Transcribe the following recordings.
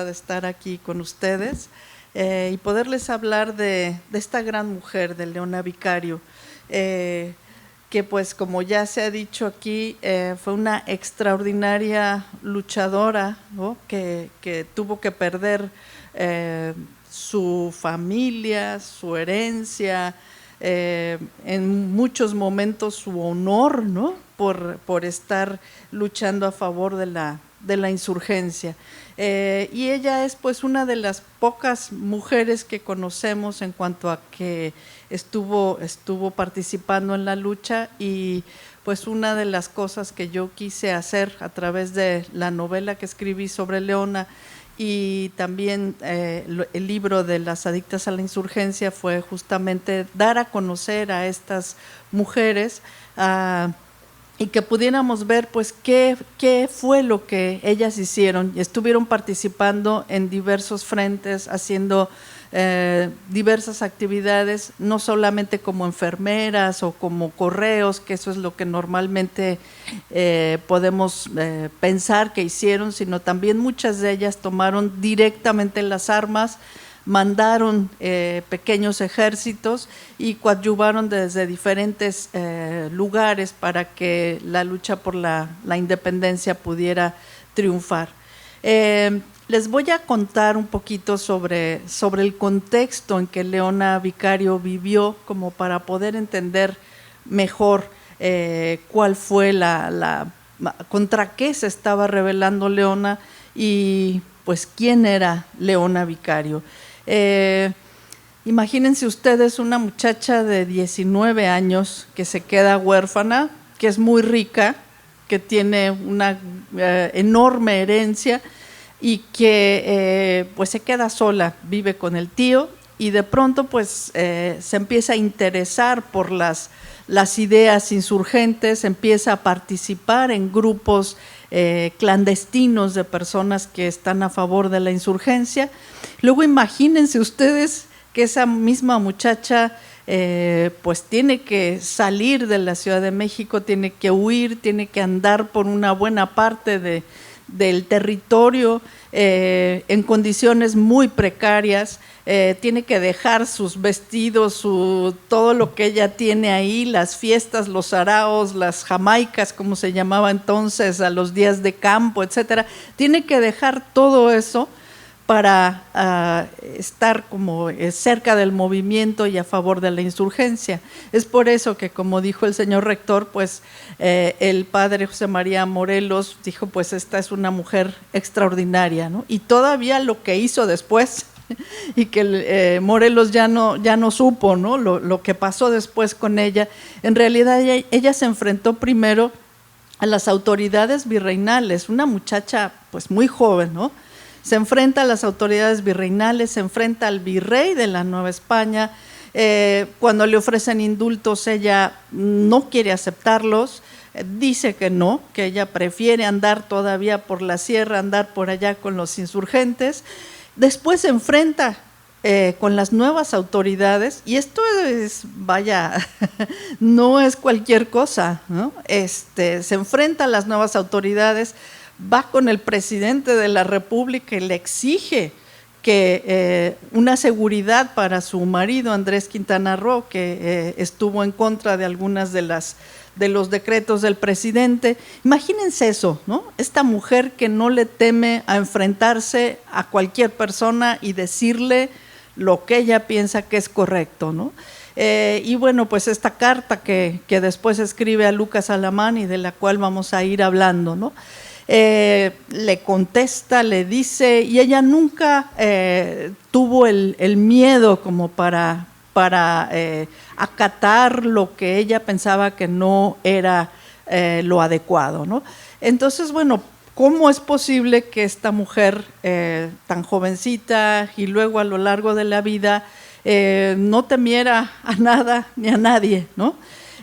de estar aquí con ustedes y poderles hablar de esta gran mujer, de Leona Vicario, que pues como ya se ha dicho aquí, fue una extraordinaria luchadora, ¿no? que tuvo que perder su familia, su herencia, en muchos momentos su honor, ¿no? por estar luchando a favor de la insurgencia. Y ella es pues una de las pocas mujeres que conocemos en cuanto a que estuvo participando en la lucha, y pues una de las cosas que yo quise hacer a través de la novela que escribí sobre Leona y también el libro de Las adictas a la insurgencia fue justamente dar a conocer a estas mujeres y que pudiéramos ver pues qué fue lo que ellas hicieron. Estuvieron participando en diversos frentes, haciendo diversas actividades, no solamente como enfermeras o como correos, que eso es lo que normalmente podemos pensar que hicieron, sino también muchas de ellas tomaron directamente las armas, mandaron pequeños ejércitos y coadyuvaron desde diferentes lugares para que la lucha por la independencia pudiera triunfar. Les voy a contar un poquito sobre el contexto en que Leona Vicario vivió, como para poder entender mejor cuál fue contra qué se estaba rebelando Leona y pues quién era Leona Vicario. Imagínense ustedes una muchacha de 19 años que se queda huérfana, que es muy rica, que tiene una enorme herencia y que pues se queda sola, vive con el tío y de pronto pues se empieza a interesar por las ideas insurgentes, empieza a participar en grupos clandestinos de personas que están a favor de la insurgencia. Luego imagínense ustedes que esa misma muchacha pues tiene que salir de la Ciudad de México, tiene que huir, tiene que andar por una buena parte del territorio en condiciones muy precarias, tiene que dejar sus vestidos, todo lo que ella tiene ahí, las fiestas, los saraos, las jamaicas, como se llamaba entonces, a los días de campo, etcétera. Tiene que dejar todo eso para estar como cerca del movimiento y a favor de la insurgencia. Es por eso que, como dijo el señor rector, pues el padre José María Morelos dijo, pues esta es una mujer extraordinaria, ¿no? Y todavía lo que hizo después, y que Morelos ya no supo, ¿no? Lo que pasó después con ella. En realidad ella se enfrentó primero a las autoridades virreinales, una muchacha pues muy joven, ¿no? Se enfrenta a las autoridades virreinales, se enfrenta al virrey de la Nueva España. Cuando le ofrecen indultos, ella no quiere aceptarlos, dice que no, que ella prefiere andar todavía por la sierra, andar por allá con los insurgentes. Después se enfrenta con las nuevas autoridades, y esto es, vaya, no es cualquier cosa, ¿no? Se enfrenta a las nuevas autoridades, va con el presidente de la República y le exige que una seguridad para su marido Andrés Quintana Roo, que estuvo en contra de algunas de los decretos del presidente. Imagínense eso, ¿no? Esta mujer que no le teme a enfrentarse a cualquier persona y decirle lo que ella piensa que es correcto, ¿no? Y bueno, pues esta carta que después escribe a Lucas Alamán y de la cual vamos a ir hablando, ¿no? Le contesta, le dice, y ella nunca tuvo el miedo como para acatar lo que ella pensaba que no era lo adecuado, ¿no? Entonces, bueno, ¿cómo es posible que esta mujer tan jovencita y luego a lo largo de la vida no temiera a nada ni a nadie, ¿no?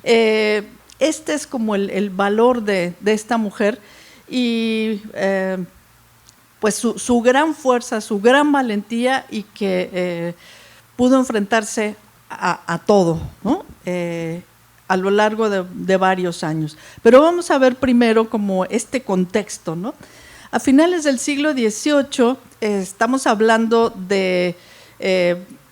Este es como el valor de esta mujer. Y pues su gran fuerza, su gran valentía, y que pudo enfrentarse a todo, ¿no? A lo largo de varios años. Pero vamos a ver primero como este contexto, ¿no? A finales del siglo XVIII, estamos hablando de,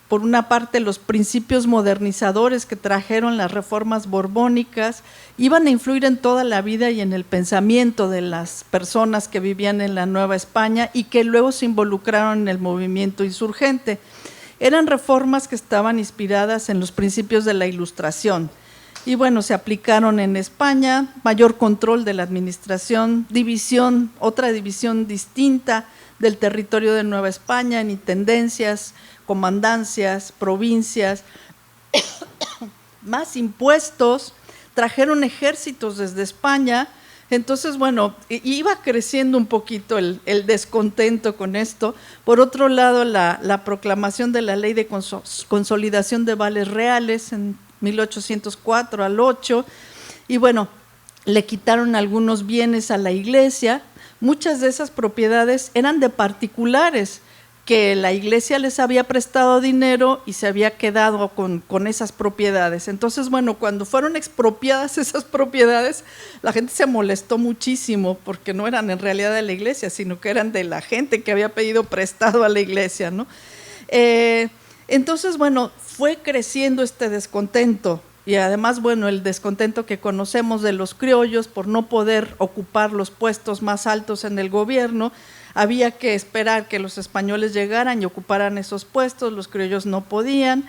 por una parte, los principios modernizadores que trajeron las reformas borbónicas, iban a influir en toda la vida y en el pensamiento de las personas que vivían en la Nueva España y que luego se involucraron en el movimiento insurgente. Eran reformas que estaban inspiradas en los principios de la Ilustración. Y bueno, se aplicaron en España, mayor control de la administración, otra división distinta del territorio de Nueva España en intendencias, comandancias, provincias, más impuestos, trajeron ejércitos desde España. Entonces, bueno, iba creciendo un poquito el descontento con esto. Por otro lado, la proclamación de la Ley de Consolidación de Vales Reales en 1804 al 8, y bueno, le quitaron algunos bienes a la iglesia. Muchas de esas propiedades eran de particulares, que la iglesia les había prestado dinero y se había quedado con esas propiedades. Entonces, bueno, cuando fueron expropiadas esas propiedades, la gente se molestó muchísimo, porque no eran en realidad de la iglesia, sino que eran de la gente que había pedido prestado a la iglesia, ¿no? Entonces, bueno, fue creciendo este descontento, y además, bueno, el descontento que conocemos de los criollos por no poder ocupar los puestos más altos en el gobierno. Había que esperar que los españoles llegaran y ocuparan esos puestos, los criollos no podían.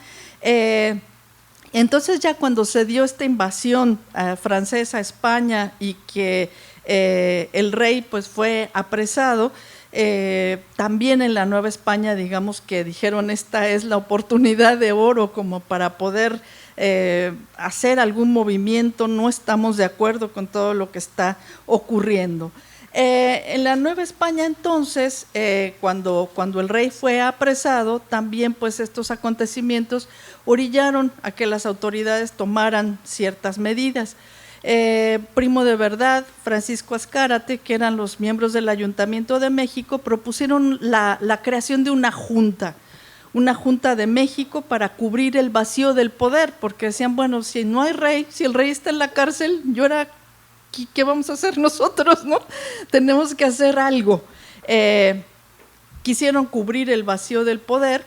Entonces, ya cuando se dio esta invasión francesa a España y que el rey pues fue apresado, también en la Nueva España, digamos que dijeron, esta es la oportunidad de oro como para poder hacer algún movimiento, no estamos de acuerdo con todo lo que está ocurriendo. En la Nueva España, entonces, cuando el rey fue apresado, también pues estos acontecimientos orillaron a que las autoridades tomaran ciertas medidas. Primo de Verdad, Francisco Azcárate, que eran los miembros del Ayuntamiento de México, propusieron la creación de una junta de México para cubrir el vacío del poder, porque decían, bueno, si no hay rey, si el rey está en la cárcel, ¿qué vamos a hacer nosotros, no? Tenemos que hacer algo. Quisieron cubrir el vacío del poder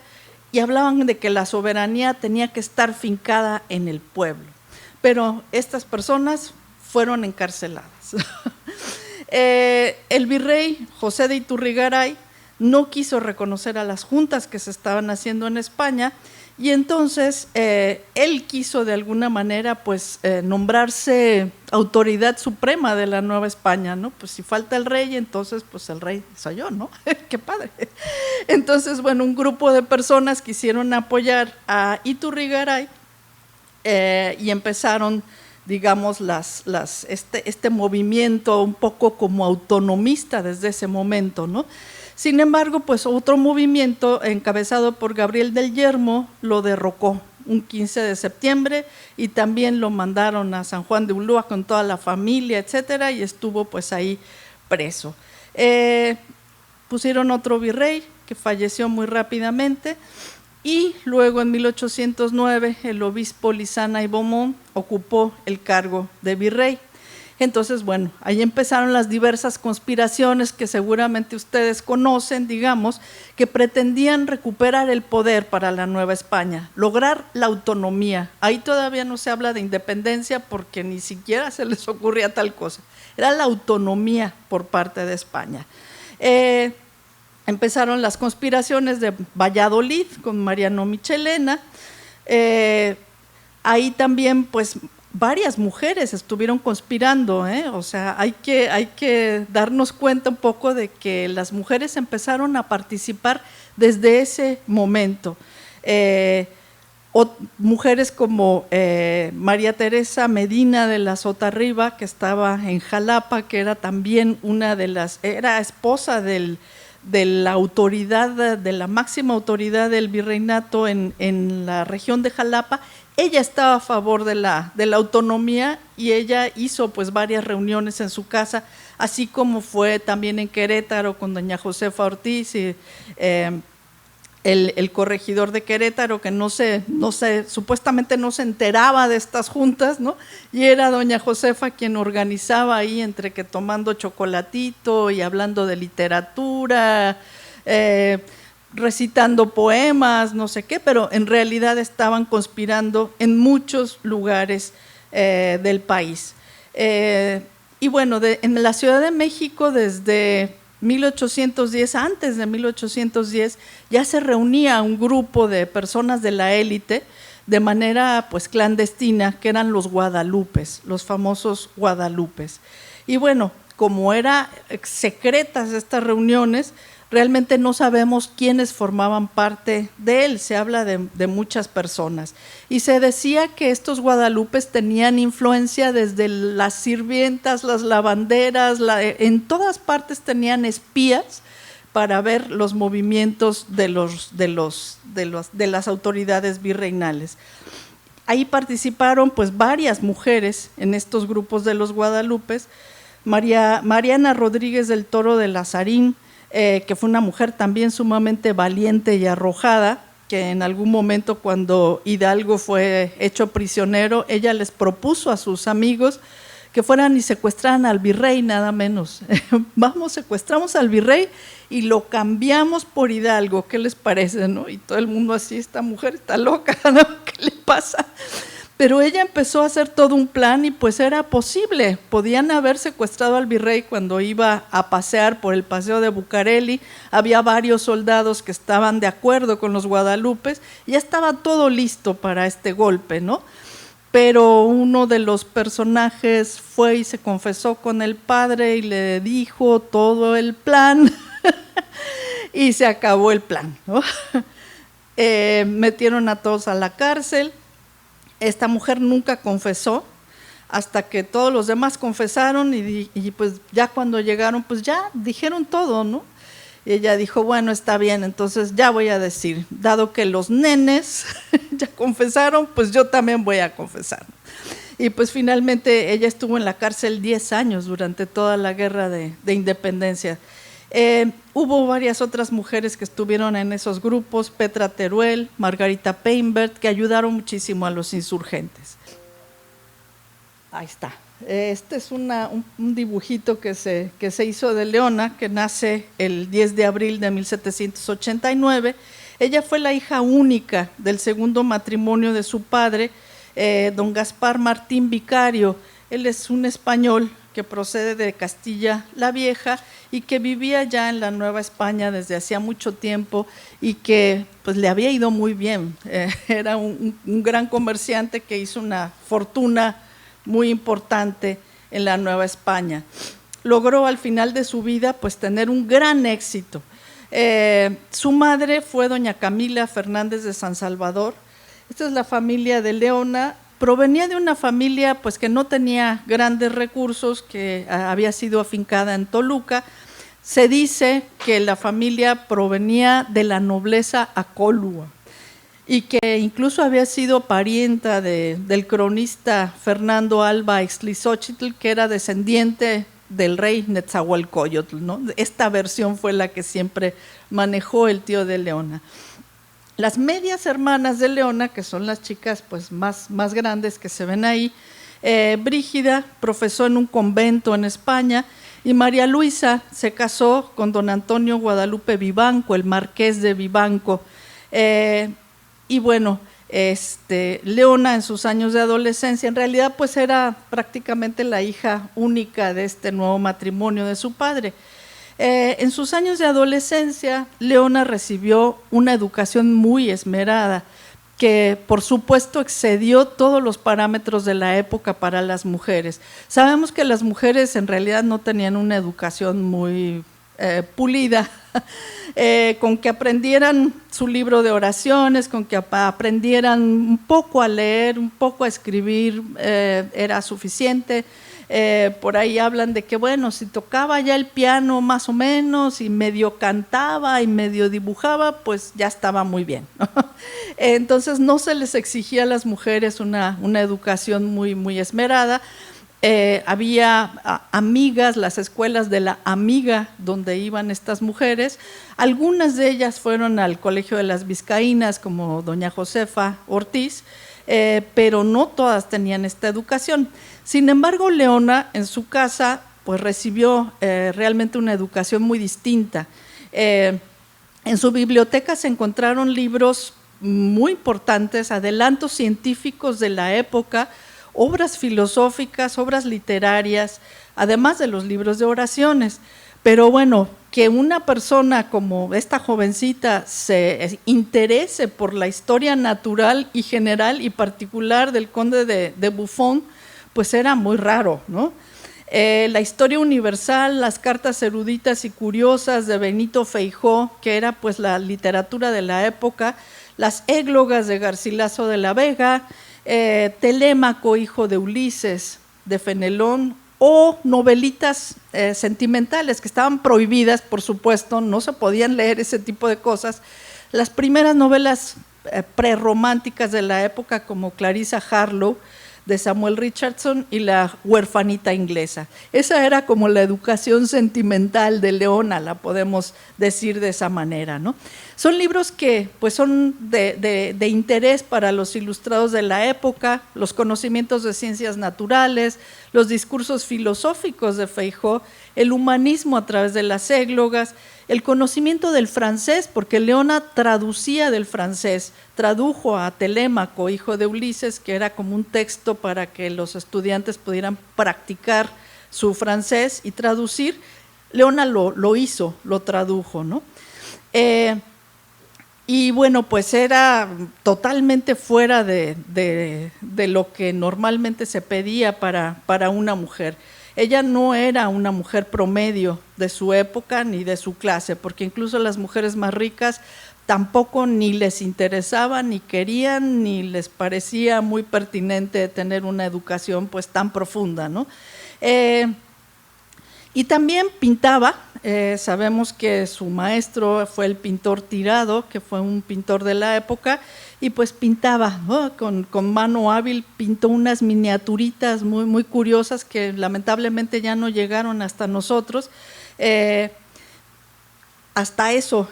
y hablaban de que la soberanía tenía que estar fincada en el pueblo. Pero estas personas fueron encarceladas. El virrey José de Iturrigaray no quiso reconocer a las juntas que se estaban haciendo en España, y entonces él quiso de alguna manera pues nombrarse autoridad suprema de la Nueva España, ¿no? Pues si falta el rey, entonces pues el rey soy yo, ¿no? ¡Qué padre! Entonces, bueno, un grupo de personas quisieron apoyar a Iturrigaray y empezaron, digamos, este movimiento un poco como autonomista desde ese momento, ¿no? Sin embargo, pues otro movimiento encabezado por Gabriel del Yermo lo derrocó un 15 de septiembre y también lo mandaron a San Juan de Ulúa con toda la familia, etcétera, y estuvo pues ahí preso. Pusieron otro virrey que falleció muy rápidamente, y luego en 1809 el obispo Lizana y Beaumont ocupó el cargo de virrey. Entonces, bueno, ahí empezaron las diversas conspiraciones que seguramente ustedes conocen, digamos, que pretendían recuperar el poder para la Nueva España, lograr la autonomía. Ahí todavía no se habla de independencia porque ni siquiera se les ocurría tal cosa. Era la autonomía por parte de España. Empezaron las conspiraciones de Valladolid con Mariano Michelena. Ahí también, pues, varias mujeres estuvieron conspirando, o sea, hay que darnos cuenta un poco de que las mujeres empezaron a participar desde ese momento. Mujeres como María Teresa Medina de la Sotarriba, que estaba en Jalapa, que era también era esposa de la autoridad, de la máxima autoridad del virreinato en la región de Jalapa. Ella estaba a favor de la autonomía y ella hizo pues varias reuniones en su casa, así como fue también en Querétaro con doña Josefa Ortiz y el corregidor de Querétaro, que supuestamente no se enteraba de estas juntas, ¿no? Y era doña Josefa quien organizaba ahí, entre que tomando chocolatito y hablando de literatura, recitando poemas, no sé qué, pero en realidad estaban conspirando en muchos lugares del país. Y bueno, en la Ciudad de México desde 1810, antes de 1810, ya se reunía un grupo de personas de la élite de manera pues clandestina, que eran los guadalupes, los famosos guadalupes. Y bueno, como eran secretas estas reuniones, realmente no sabemos quiénes formaban parte de él, se habla de muchas personas. Y se decía que estos guadalupes tenían influencia desde las sirvientas, las lavanderas, en todas partes tenían espías para ver los movimientos de las autoridades virreinales. Ahí participaron pues varias mujeres en estos grupos de los guadalupes. Mariana Rodríguez del Toro de Lazarín, que fue una mujer también sumamente valiente y arrojada, que en algún momento cuando Hidalgo fue hecho prisionero, ella les propuso a sus amigos que fueran y secuestraran al virrey, nada menos. Vamos, secuestramos al virrey y lo cambiamos por Hidalgo, ¿qué les parece? ¿No? Y todo el mundo así, esta mujer está loca, ¿no? ¿Qué le pasa? Pero ella empezó a hacer todo un plan y pues era posible. Podían haber secuestrado al virrey cuando iba a pasear por el paseo de Bucareli. Había varios soldados que estaban de acuerdo con los guadalupes. Y ya estaba todo listo para este golpe, ¿no? Pero uno de los personajes fue y se confesó con el padre y le dijo todo el plan y se acabó el plan, ¿no? Metieron a todos a la cárcel. Esta mujer nunca confesó hasta que todos los demás confesaron y pues ya cuando llegaron pues ya dijeron todo, ¿no? Y ella dijo, bueno, está bien, entonces ya voy a decir, dado que los nenes ya confesaron, pues yo también voy a confesar. Y pues finalmente ella estuvo en la cárcel 10 años durante toda la guerra de independencia. Hubo varias otras mujeres que estuvieron en esos grupos, Petra Teruel, Margarita Peinbert, que ayudaron muchísimo a los insurgentes. Ahí está. Este es un dibujito que se hizo de Leona, que nace el 10 de abril de 1789. Ella fue la hija única del segundo matrimonio de su padre, don Gaspar Martín Vicario. Él es un español que procede de Castilla la Vieja y que vivía ya en la Nueva España desde hacía mucho tiempo y que pues le había ido muy bien. Era un gran comerciante que hizo una fortuna muy importante en la Nueva España. Logró al final de su vida pues tener un gran éxito. Su madre fue doña Camila Fernández de San Salvador. Esta es la familia de Leona. Provenía de una familia pues que no tenía grandes recursos, que había sido afincada en Toluca. Se dice que la familia provenía de la nobleza acolua y que incluso había sido parienta del cronista Fernando Alba Ixtlilxóchitl, que era descendiente del rey Netzahualcóyotl, ¿no? Esta versión fue la que siempre manejó el tío de Leona. Las medias hermanas de Leona, que son las chicas pues, más grandes que se ven ahí, Brígida profesó en un convento en España y María Luisa se casó con don Antonio Guadalupe Vivanco, el marqués de Vivanco. Y bueno, Leona en sus años de adolescencia, en realidad pues era prácticamente la hija única de este nuevo matrimonio de su padre. En sus años de adolescencia, Leona recibió una educación muy esmerada, que por supuesto excedió todos los parámetros de la época para las mujeres. Sabemos que las mujeres en realidad no tenían una educación muy pulida, con que aprendieran su libro de oraciones, con que aprendieran un poco a leer, un poco a escribir, era suficiente. Por ahí hablan de que bueno, si tocaba ya el piano más o menos y medio cantaba y medio dibujaba, pues ya estaba muy bien, ¿no? Entonces no se les exigía a las mujeres una educación muy esmerada. Había amigas, las escuelas de la amiga donde iban estas mujeres. Algunas de ellas fueron al Colegio de las Vizcaínas, como doña Josefa Ortiz, pero no todas tenían esta educación. Sin embargo, Leona en su casa pues recibió realmente una educación muy distinta. En su biblioteca se encontraron libros muy importantes, adelantos científicos de la época, obras filosóficas, obras literarias, además de los libros de oraciones. Pero bueno, que una persona como esta jovencita se interese por la historia natural y general y particular del conde de Buffon, pues era muy raro, ¿no? La historia universal, las cartas eruditas y curiosas de Benito Feijó, que era pues la literatura de la época, las églogas de Garcilaso de la Vega, Telémaco, hijo de Ulises, de Fenelón, o novelitas sentimentales que estaban prohibidas, por supuesto, no se podían leer ese tipo de cosas. Las primeras novelas prerrománticas de la época, como Clarissa Harlow, de Samuel Richardson, y La huerfanita inglesa. Esa era como la educación sentimental de Leona, la podemos decir de esa manera, ¿no? Son libros que pues, son de interés para los ilustrados de la época, los conocimientos de ciencias naturales, los discursos filosóficos de Feijó, el humanismo a través de las églogas, el conocimiento del francés, porque Leona traducía del francés, tradujo a Telémaco, hijo de Ulises, que era como un texto para que los estudiantes pudieran practicar su francés y traducir. Leona lo hizo, lo tradujo, ¿no? Y bueno, pues era totalmente fuera de lo que normalmente se pedía para una mujer. Ella no era una mujer promedio de su época ni de su clase, porque incluso las mujeres más ricas tampoco ni les interesaba, ni querían, ni les parecía muy pertinente tener una educación pues tan profunda, ¿no? Y también pintaba. Sabemos que su maestro fue el pintor Tirado, que fue un pintor de la época, y pues pintaba, ¿no? Con mano hábil, pintó unas miniaturitas muy, muy curiosas que lamentablemente ya no llegaron hasta nosotros. Hasta eso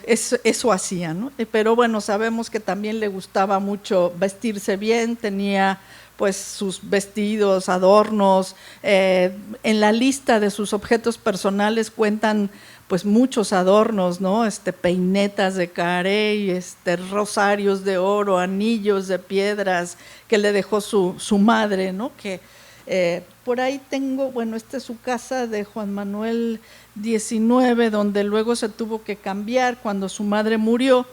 hacía, ¿no? Pero bueno, sabemos que también le gustaba mucho vestirse bien, tenía pues sus vestidos, adornos. En la lista de sus objetos personales cuentan pues muchos adornos, ¿no? Peinetas de carey, rosarios de oro, anillos de piedras que le dejó su madre, ¿no? Que por ahí tengo, bueno, esta es su casa de Juan Manuel XIX, donde luego se tuvo que cambiar cuando su madre murió.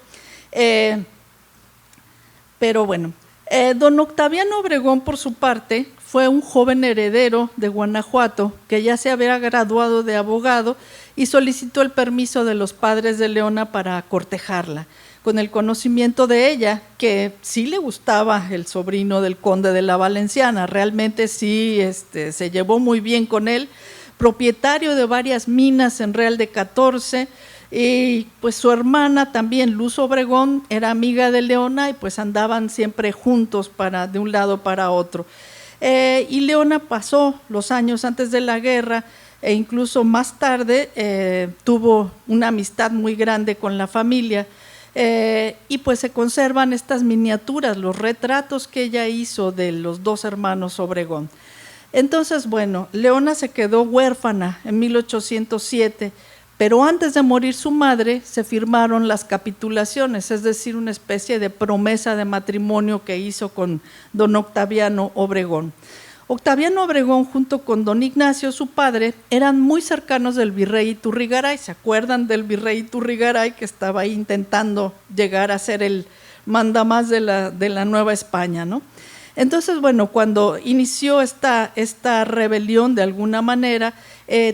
Pero bueno, don Octaviano Obregón, por su parte, fue un joven heredero de Guanajuato que ya se había graduado de abogado y solicitó el permiso de los padres de Leona para cortejarla, con el conocimiento de ella que sí le gustaba el sobrino del conde de la Valenciana. Realmente sí se llevó muy bien con él, propietario de varias minas en Real de 14. Y pues su hermana también, Luz Obregón, era amiga de Leona y pues andaban siempre juntos de un lado para otro. Y Leona pasó los años antes de la guerra e incluso más tarde tuvo una amistad muy grande con la familia. Y pues se conservan estas miniaturas, los retratos que ella hizo de los dos hermanos Obregón. Entonces, bueno, Leona se quedó huérfana en 1807, pero antes de morir su madre se firmaron las capitulaciones, es decir, una especie de promesa de matrimonio que hizo con don Octaviano Obregón. Octaviano Obregón junto con don Ignacio, su padre, eran muy cercanos del virrey Iturrigaray. ¿Se acuerdan del virrey Iturrigaray que estaba ahí intentando llegar a ser el mandamás de la Nueva España, ¿no? Entonces, bueno, cuando inició esta rebelión de alguna manera,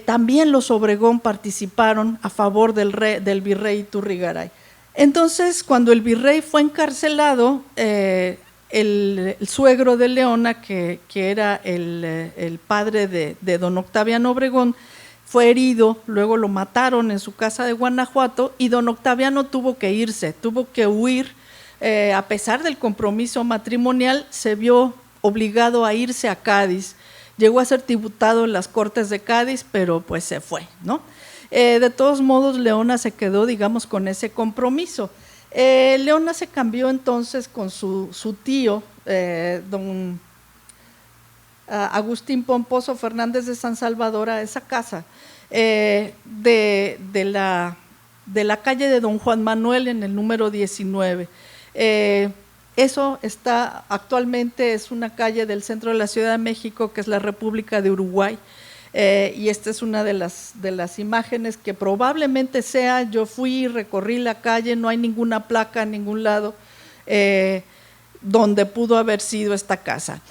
también los Obregón participaron a favor del virrey Iturrigaray. Entonces, cuando el virrey fue encarcelado, el suegro de Leona, que era el padre de don Octaviano Obregón, fue herido, luego lo mataron en su casa de Guanajuato y don Octaviano tuvo que irse, tuvo que huir. A pesar del compromiso matrimonial, se vio obligado a irse a Cádiz. Llegó a ser diputado en las Cortes de Cádiz, pero pues se fue, ¿no? De todos modos, Leona se quedó, digamos, con ese compromiso. Leona se cambió entonces con su tío, don Agustín Pomposo Fernández de San Salvador, a esa casa de de la calle de Don Juan Manuel en el número 19. Eso está actualmente, es una calle del centro de la Ciudad de México, que es la República de Uruguay, y esta es una de las imágenes que probablemente sea. Yo fui, recorrí la calle, no hay ninguna placa en ningún lado donde pudo haber sido esta casa.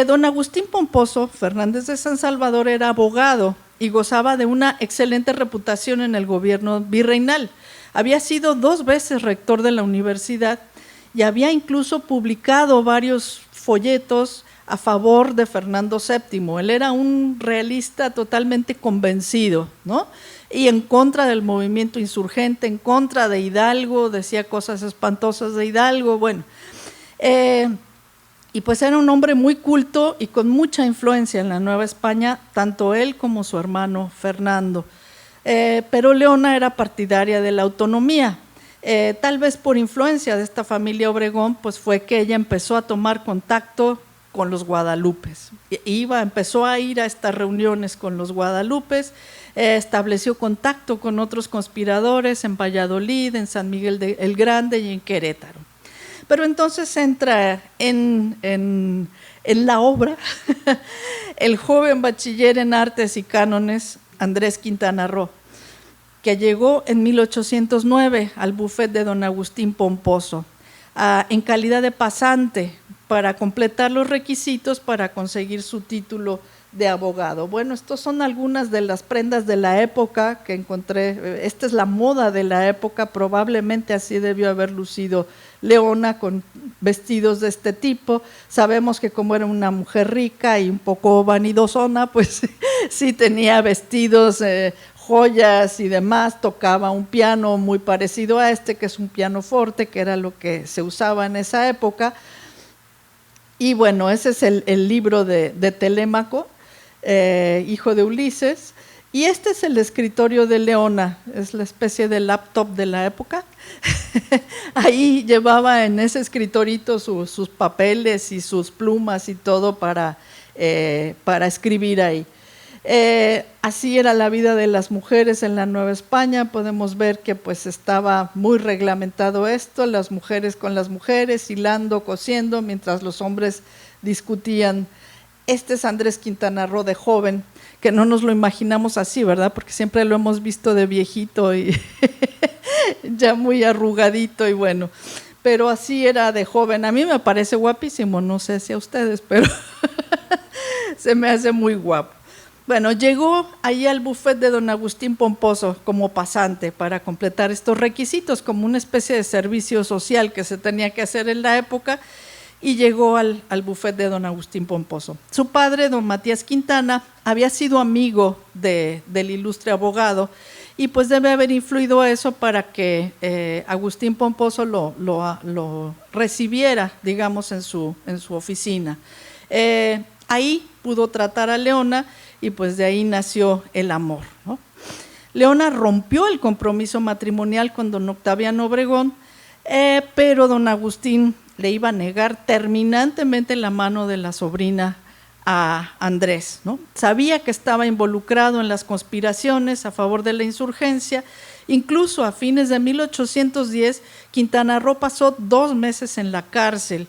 Don Agustín Pomposo Fernández de San Salvador era abogado y gozaba de una excelente reputación en el gobierno virreinal. Había sido 2 veces rector de la universidad y había incluso publicado varios folletos a favor de Fernando VII. Él era un realista totalmente convencido, ¿no? Y en contra del movimiento insurgente, en contra de Hidalgo, decía cosas espantosas de Hidalgo, bueno. Y pues era un hombre muy culto y con mucha influencia en la Nueva España, tanto él como su hermano Fernando. Pero Leona era partidaria de la autonomía. Tal vez por influencia de esta familia Obregón, pues fue que ella empezó a tomar contacto con los guadalupes. Empezó a ir a estas reuniones con los guadalupes, estableció contacto con otros conspiradores en Valladolid, en San Miguel el Grande y en Querétaro. Pero entonces entra en la obra el joven bachiller en artes y cánones Andrés Quintana Roo, que llegó en 1809 al bufet de don Agustín Pomposo en calidad de pasante para completar los requisitos para conseguir su título de abogado. Bueno, estos son algunas de las prendas de la época que encontré. Esta es la moda de la época, probablemente así debió haber lucido Leona, con vestidos de este tipo. Sabemos que como era una mujer rica y un poco vanidosona, pues sí tenía vestidos, joyas y demás, tocaba un piano muy parecido a este, que es un piano forte, que era lo que se usaba en esa época. Y bueno, ese es el libro de Telémaco, hijo de Ulises, y este es el escritorio de Leona, es la especie de laptop de la época. Ahí llevaba en ese escritorito sus papeles y sus plumas y todo para escribir ahí. Así era la vida de las mujeres en la Nueva España. Podemos ver que pues estaba muy reglamentado esto, las mujeres con las mujeres, hilando, cosiendo, mientras los hombres discutían. Este es Andrés Quintana Roo de joven, que no nos lo imaginamos así, ¿verdad? Porque siempre lo hemos visto de viejito y ya muy arrugadito y bueno, pero así era de joven. A mí me parece guapísimo, no sé si a ustedes, pero se me hace muy guapo. Bueno, llegó ahí al bufet de don Agustín Pomposo como pasante para completar estos requisitos, como una especie de servicio social que se tenía que hacer en la época, y llegó al bufet de don Agustín Pomposo. Su padre, don Matías Quintana, había sido amigo del ilustre abogado, y pues debe haber influido eso para que Agustín Pomposo lo recibiera, digamos, en su oficina. Ahí pudo tratar a Leona, y pues de ahí nació el amor, ¿no? Leona rompió el compromiso matrimonial con don Octaviano Obregón, pero don Agustín le iba a negar terminantemente la mano de la sobrina a Andrés, ¿no? Sabía que estaba involucrado en las conspiraciones a favor de la insurgencia. Incluso a fines de 1810, Quintana Roo pasó 2 meses en la cárcel,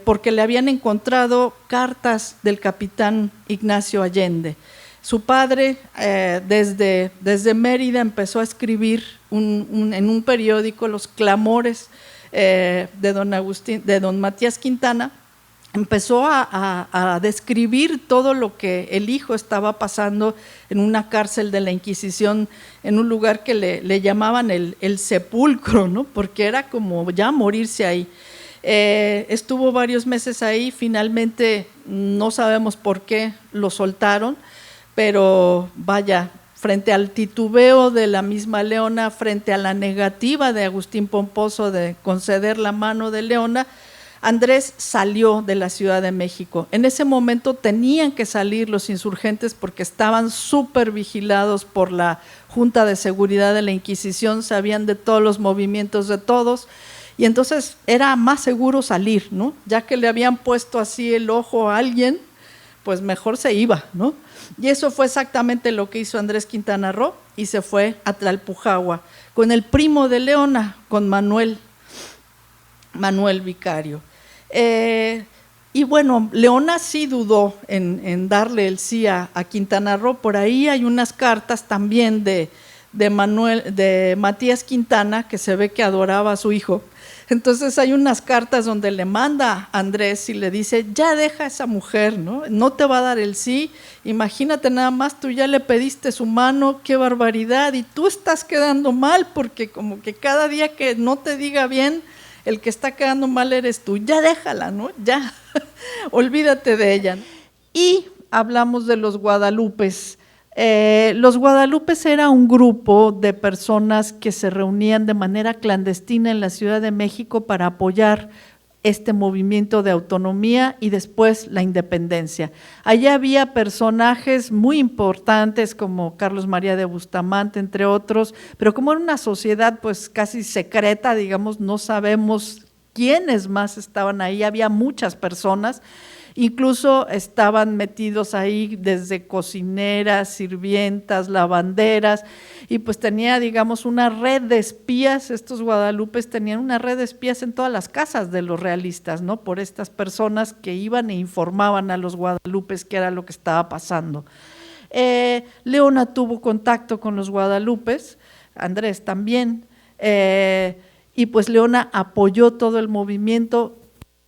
porque le habían encontrado cartas del capitán Ignacio Allende. Su padre, desde Mérida, empezó a escribir en un periódico los clamores de don Matías Quintana. Empezó a describir todo lo que el hijo estaba pasando en una cárcel de la Inquisición, en un lugar que le llamaban el sepulcro, ¿no? Porque era como ya morirse ahí. Estuvo varios meses ahí, finalmente no sabemos por qué lo soltaron, pero vaya, frente al titubeo de la misma Leona, frente a la negativa de Agustín Pomposo de conceder la mano de Leona, Andrés salió de la Ciudad de México. En ese momento tenían que salir los insurgentes porque estaban súper vigilados por la Junta de Seguridad de la Inquisición, sabían de todos los movimientos de todos, y entonces era más seguro salir, ¿no? Ya que le habían puesto así el ojo a alguien, pues mejor se iba, ¿no? Y eso fue exactamente lo que hizo Andrés Quintana Roo. y se fue a Tlalpujahua con el primo de Leona, con Manuel Vicario. Y bueno, Leona sí dudó en darle el sí a Quintana Roo. Por ahí hay unas cartas también de Matías Quintana, que se ve que adoraba a su hijo. Entonces hay unas cartas donde le manda a Andrés y le dice, ya deja a esa mujer, no te va a dar el sí, imagínate nada más, tú ya le pediste su mano, qué barbaridad, y tú estás quedando mal, porque como que cada día que no te diga bien, el que está quedando mal eres tú, ya déjala, ya, olvídate de ella. Y hablamos de los Guadalupes. Los Guadalupes era un grupo de personas que se reunían de manera clandestina en la Ciudad de México para apoyar este movimiento de autonomía y después la independencia. Allá había personajes muy importantes como Carlos María de Bustamante, entre otros, pero como era una sociedad pues casi secreta, digamos, no sabemos quiénes más estaban ahí, había muchas personas. Incluso estaban metidos ahí desde cocineras, sirvientas, lavanderas, y pues tenía, digamos, una red de espías. Estos guadalupes tenían una red de espías en todas las casas de los realistas, por estas personas que iban e informaban a los guadalupes qué era lo que estaba pasando. Leona tuvo contacto con los guadalupes, Andrés también, y pues Leona apoyó todo el movimiento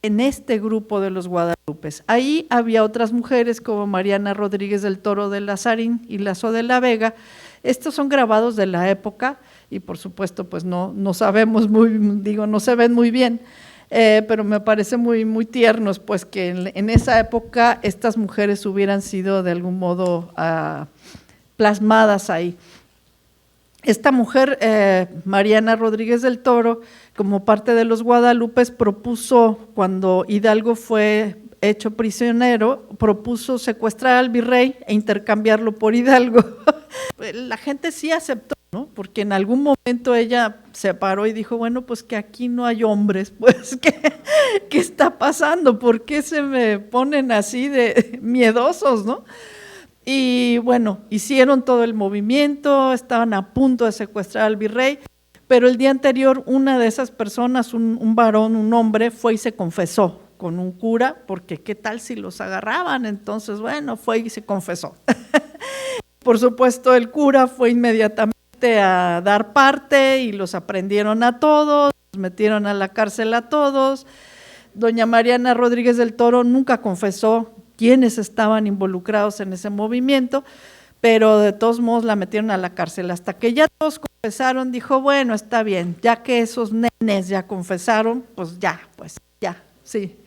en este grupo de los Guadalupes. Ahí había otras mujeres como Mariana Rodríguez del Toro de Lazarín y Lazo de la Vega. Estos son grabados de la época y por supuesto pues no sabemos no se ven muy bien, pero me parece muy, muy tiernos pues que en esa época estas mujeres hubieran sido de algún modo plasmadas ahí. Esta mujer, Mariana Rodríguez del Toro, como parte de los Guadalupes, propuso, cuando Hidalgo fue hecho prisionero, propuso secuestrar al virrey e intercambiarlo por Hidalgo. La gente sí aceptó, porque en algún momento ella se paró y dijo, bueno, pues que aquí no hay hombres, pues, ¿qué está pasando? ¿Por qué se me ponen así de miedosos, Y bueno, hicieron todo el movimiento, estaban a punto de secuestrar al virrey, pero el día anterior una de esas personas, un varón, un hombre, fue y se confesó con un cura, porque qué tal si los agarraban. Entonces, bueno, fue y se confesó. Por supuesto, el cura fue inmediatamente a dar parte y los aprendieron a todos, los metieron a la cárcel a todos. Doña Mariana Rodríguez del Toro nunca confesó quiénes estaban involucrados en ese movimiento, pero de todos modos la metieron a la cárcel. Hasta que ya todos confesaron, dijo, bueno, está bien, ya que esos nenes ya confesaron, pues ya, sí,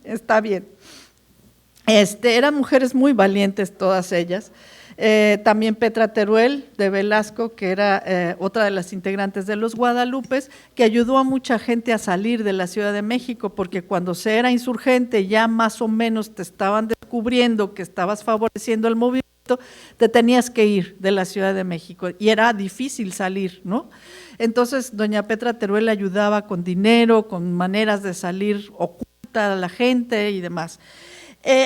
está bien. Eran mujeres muy valientes todas ellas. También Petra Teruel de Velasco, que era otra de las integrantes de los Guadalupes, que ayudó a mucha gente a salir de la Ciudad de México, porque cuando se era insurgente ya más o menos te estaban descubriendo que estabas favoreciendo el movimiento, te tenías que ir de la Ciudad de México y era difícil salir, Entonces doña Petra Teruel ayudaba con dinero, con maneras de salir oculta a la gente y demás.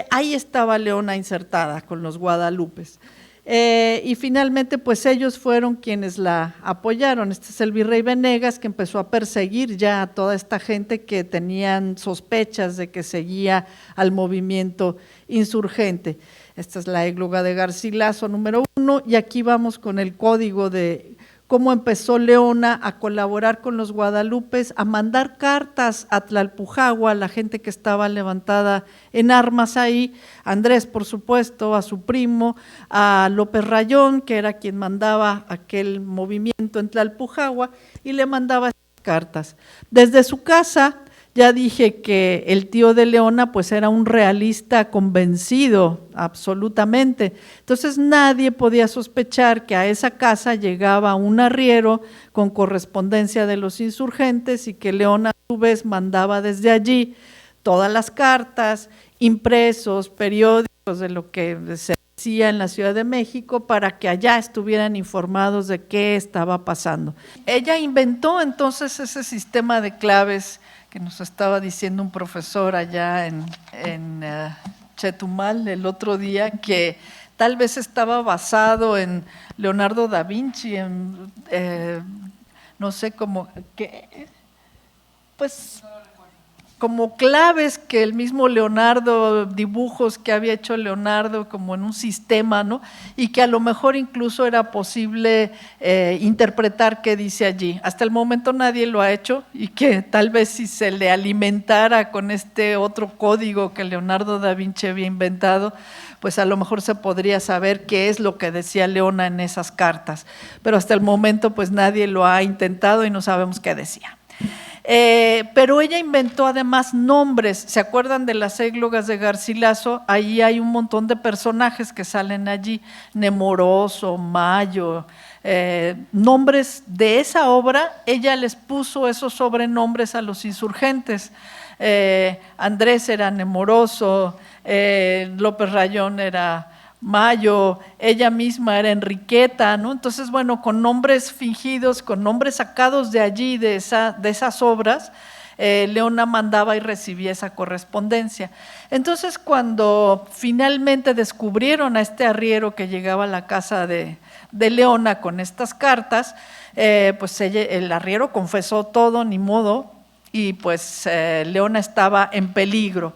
Ahí estaba Leona insertada con los Guadalupes. Y finalmente pues ellos fueron quienes la apoyaron. Este es el virrey Venegas, que empezó a perseguir ya a toda esta gente que tenían sospechas de que seguía al movimiento insurgente. Esta es la égloga de Garcilaso número 1 y aquí vamos con el código de cómo empezó Leona a colaborar con los Guadalupes, a mandar cartas a Tlalpujahua, a la gente que estaba levantada en armas ahí, Andrés, por supuesto, a su primo, a López Rayón, que era quien mandaba aquel movimiento en Tlalpujahua, y le mandaba esas cartas. Desde su casa, ya dije que el tío de Leona pues era un realista convencido, absolutamente. Entonces nadie podía sospechar que a esa casa llegaba un arriero con correspondencia de los insurgentes y que Leona a su vez mandaba desde allí todas las cartas, impresos, periódicos de lo que se hacía en la Ciudad de México para que allá estuvieran informados de qué estaba pasando. Ella inventó entonces ese sistema de claves que nos estaba diciendo un profesor allá en Chetumal el otro día, que tal vez estaba basado en Leonardo da Vinci, en, no sé cómo, pues como claves que el mismo Leonardo, dibujos que había hecho Leonardo como en un sistema, ¿no? Y que a lo mejor incluso era posible interpretar qué dice allí. Hasta el momento nadie lo ha hecho y que tal vez si se le alimentara con este otro código que Leonardo da Vinci había inventado, pues a lo mejor se podría saber qué es lo que decía Leona en esas cartas. Pero hasta el momento pues nadie lo ha intentado y no sabemos qué decía. Pero ella inventó además nombres. ¿Se acuerdan de las églogas de Garcilaso? Ahí hay un montón de personajes que salen allí, Nemoroso, Mayo, nombres de esa obra. Ella les puso esos sobrenombres a los insurgentes. Andrés era Nemoroso, López Rayón era Mayo, ella misma era Enriqueta, ¿no? Entonces, bueno, con nombres fingidos, con nombres sacados de allí, de esas obras, Leona mandaba y recibía esa correspondencia. Entonces, cuando finalmente descubrieron a este arriero que llegaba a la casa de Leona con estas cartas, pues el arriero confesó todo, ni modo, y pues Leona estaba en peligro.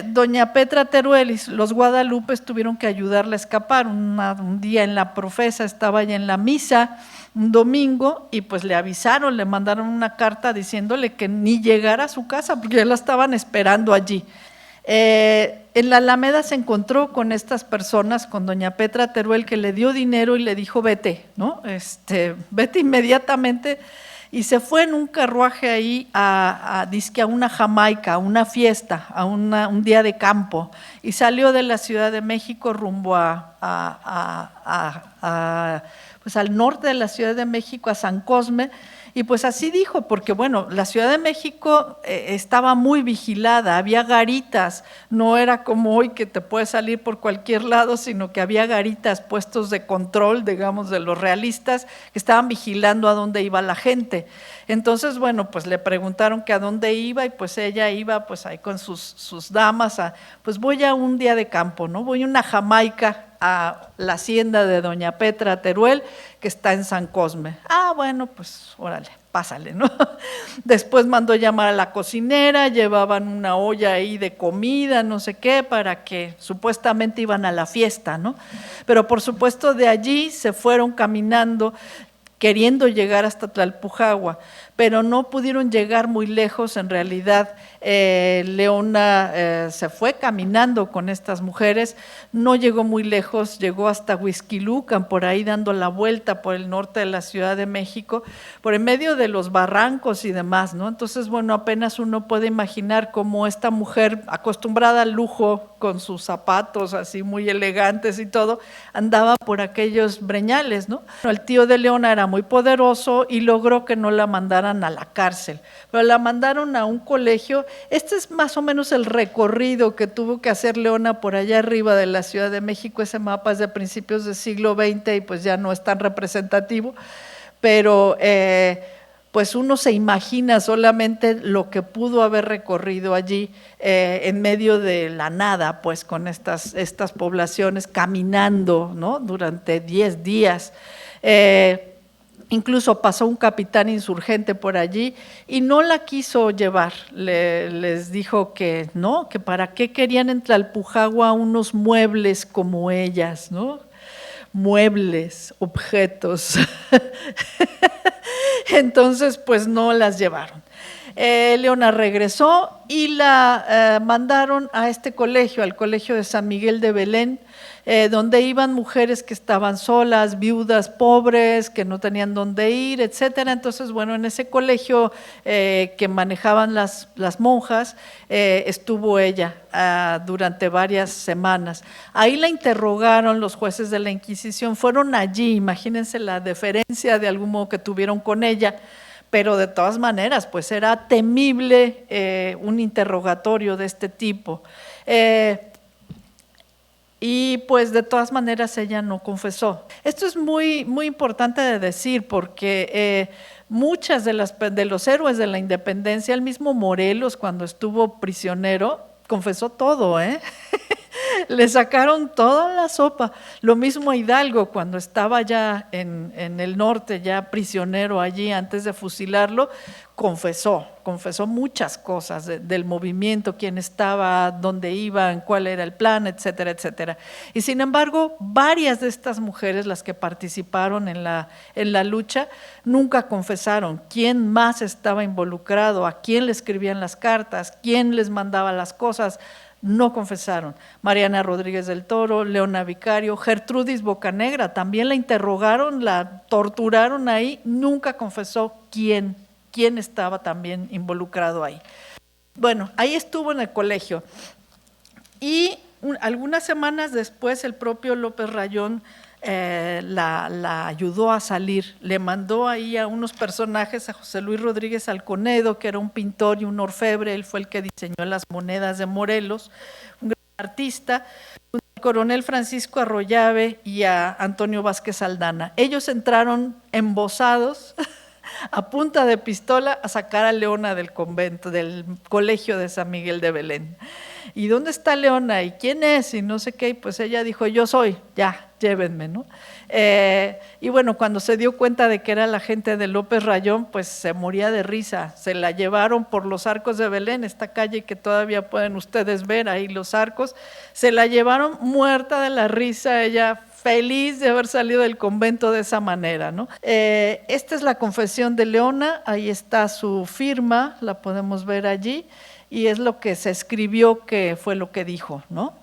Doña Petra Teruel y los Guadalupes tuvieron que ayudarla a escapar. Un día en la profesa estaba ella en la misa, un domingo, y pues le avisaron, le mandaron una carta diciéndole que ni llegara a su casa porque ya la estaban esperando allí. En la Alameda se encontró con estas personas, con doña Petra Teruel, que le dio dinero y le dijo vete, ¿no? Vete inmediatamente. Y se fue en un carruaje ahí dizque a una jamaica, a una fiesta, a un día de campo, y salió de la Ciudad de México rumbo pues al norte de la Ciudad de México, a San Cosme. Y pues así dijo, porque bueno, la Ciudad de México estaba muy vigilada, había garitas, no era como hoy que te puedes salir por cualquier lado, sino que había garitas, puestos de control, digamos, de los realistas, que estaban vigilando a dónde iba la gente. Entonces, bueno, pues le preguntaron que a dónde iba, y pues ella iba pues ahí con sus damas, pues voy a un día de campo, ¿no? Voy a una jamaica, a la hacienda de doña Petra Teruel, que está en San Cosme. Bueno, pues órale, pásale, ¿no? Después mandó llamar a la cocinera, llevaban una olla ahí de comida, no sé qué, para que supuestamente iban a la fiesta, ¿no? Pero por supuesto de allí se fueron caminando, queriendo llegar hasta Tlalpujagua, pero no pudieron llegar muy lejos. En realidad, Leona se fue caminando con estas mujeres, no llegó muy lejos, llegó hasta Huixquilucan, por ahí dando la vuelta por el norte de la Ciudad de México, por en medio de los barrancos y demás, ¿no? Entonces, bueno, apenas uno puede imaginar cómo esta mujer, acostumbrada al lujo, con sus zapatos así muy elegantes y todo, andaba por aquellos breñales, ¿no? El tío de Leona era muy poderoso y logró que no la mandaran a la cárcel, pero la mandaron a un colegio. Este es más o menos el recorrido que tuvo que hacer Leona por allá arriba de la Ciudad de México. Ese mapa es de principios del siglo XX y pues ya no es tan representativo, pero pues uno se imagina solamente lo que pudo haber recorrido allí en medio de la nada, pues con estas poblaciones caminando, ¿no? Durante 10 días. Incluso pasó un capitán insurgente por allí y no la quiso llevar. Les dijo que no, que para qué querían en Tlalpujagua unos muebles como ellas, ¿no? Muebles, objetos. Entonces, pues no las llevaron. Leona regresó y la mandaron a este colegio, al colegio de San Miguel de Belén, donde iban mujeres que estaban solas, viudas, pobres, que no tenían dónde ir, etcétera. Entonces, bueno, en ese colegio que manejaban las monjas, estuvo ella durante varias semanas. Ahí la interrogaron los jueces de la Inquisición, fueron allí, imagínense la deferencia de algún modo que tuvieron con ella, pero de todas maneras, pues era temible un interrogatorio de este tipo. Y pues de todas maneras ella no confesó. Esto es muy, muy importante de decir porque muchas de los héroes de la independencia, el mismo Morelos cuando estuvo prisionero, confesó todo, Le sacaron toda la sopa. Lo mismo a Hidalgo, cuando estaba ya en el norte, ya prisionero allí antes de fusilarlo, confesó muchas cosas del movimiento, quién estaba, dónde iban, cuál era el plan, etcétera, etcétera. Y sin embargo, varias de estas mujeres, las que participaron en la lucha, nunca confesaron quién más estaba involucrado, a quién le escribían las cartas, quién les mandaba las cosas. No confesaron. Mariana Rodríguez del Toro, Leona Vicario, Gertrudis Bocanegra, también la interrogaron, la torturaron ahí, nunca confesó quién estaba también involucrado ahí. Bueno, ahí estuvo en el colegio. Y algunas semanas después el propio López Rayón la ayudó a salir, le mandó ahí a unos personajes, a José Luis Rodríguez Alconedo, que era un pintor y un orfebre, él fue el que diseñó las monedas de Morelos, un gran artista, al coronel Francisco Arroyave y a Antonio Vázquez Aldana. Ellos entraron embosados a punta de pistola a sacar a Leona del convento, del colegio de San Miguel de Belén. ¿Y dónde está Leona? ¿Y quién es? Y no sé qué, y pues ella dijo, yo soy, ya, llévenme, ¿no? Y bueno, cuando se dio cuenta de que era la gente de López Rayón, pues se moría de risa, se la llevaron por los arcos de Belén, esta calle que todavía pueden ustedes ver, ahí los arcos, se la llevaron muerta de la risa, ella feliz de haber salido del convento de esa manera, ¿no? Esta es la confesión de Leona, ahí está su firma, la podemos ver allí, y es lo que se escribió, que fue lo que dijo, ¿no?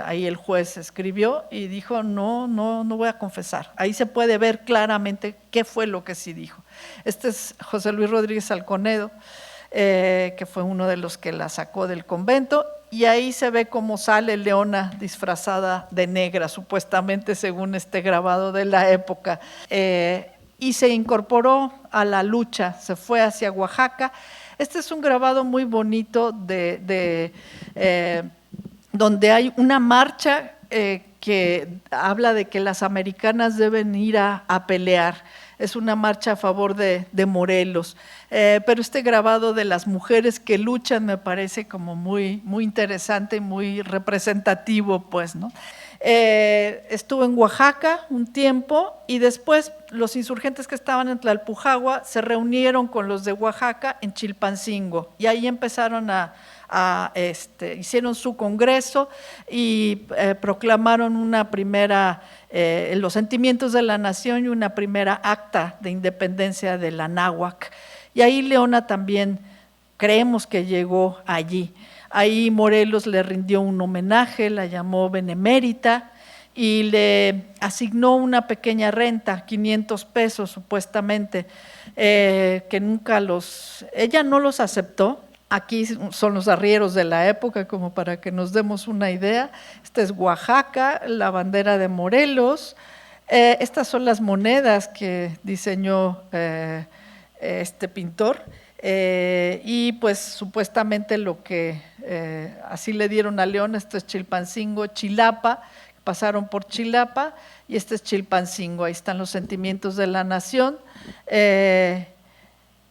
Ahí el juez escribió y dijo, no voy a confesar. Ahí se puede ver claramente qué fue lo que sí dijo. Este es José Luis Rodríguez Alconedo, que fue uno de los que la sacó del convento, y ahí se ve cómo sale Leona disfrazada de negra, supuestamente según este grabado de la época, y se incorporó a la lucha, se fue hacia Oaxaca. Este es un grabado muy bonito donde hay una marcha que habla de que las americanas deben ir a pelear. Es una marcha a favor de Morelos. Pero este grabado de las mujeres que luchan me parece como muy interesante y muy representativo, pues, ¿no? Estuvo en Oaxaca un tiempo y después los insurgentes que estaban en Tlalpujagua se reunieron con los de Oaxaca en Chilpancingo y ahí empezaron hicieron su congreso y proclamaron una primera, los sentimientos de la nación y una primera acta de independencia de la náhuac. Y ahí Leona también creemos que llegó allí. Ahí Morelos le rindió un homenaje, la llamó benemérita y le asignó una pequeña renta, 500 pesos supuestamente, que ella no los aceptó. Aquí son los arrieros de la época, como para que nos demos una idea. Esta es Oaxaca, la bandera de Morelos. Estas son las monedas que diseñó este pintor. Y pues supuestamente lo que así le dieron a León, esto es Chilpancingo, Chilapa, pasaron por Chilapa y este es Chilpancingo, ahí están los sentimientos de la nación.